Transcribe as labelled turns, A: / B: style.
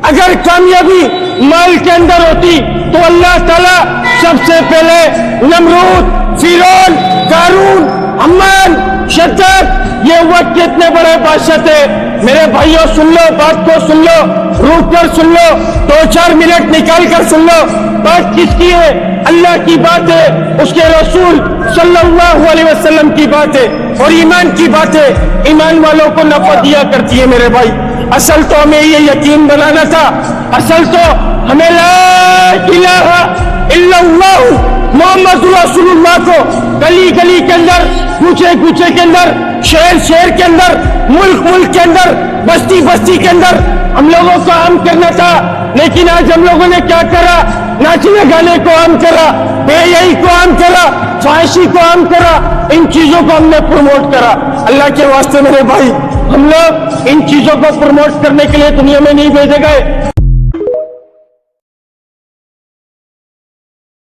A: اگر کامیابی مال کے اندر ہوتی تو اللہ تعالیٰ سب سے پہلے نمرود، فرعون، قارون، حمان، شداد، یہ وقت کے اتنے بڑے بادشاہ تھے. میرے بھائیوں سن لو، بات کو سن لو، روک کر سن لو، 2-4 منٹ نکال کر سن لو. بات کس کی ہے؟ اللہ کی بات ہے، اس کے رسول صلی اللہ علیہ وسلم کی بات ہے، اور ایمان کی بات ہے. ایمان والوں کو نفع دیا کرتی ہے میرے بھائی. اصل تو ہمیں یہ یقین بنانا تھا، اصل تو ہمیں لا الہ الا اللہ محمد رسول اللہ کو گلی گلی کے اندر، کوچے کوچے کے اندر، شہر شہر کے اندر، ملک ملک کے اندر، بستی بستی کے اندر ہم لوگوں کو عام کرنا تھا. لیکن آج ہم لوگوں نے کیا کرا؟ ناچنے گانے کو عام کرا، بے حیائی کو عام کرا، فحاشی کو عام کرا، ان چیزوں کو ہم نے پروموٹ کرا. اللہ کے واسطے میرے بھائی، ہم لوگ ان چیزوں کو پروموٹ کرنے کے لیے دنیا میں نہیں بھیجے گئے.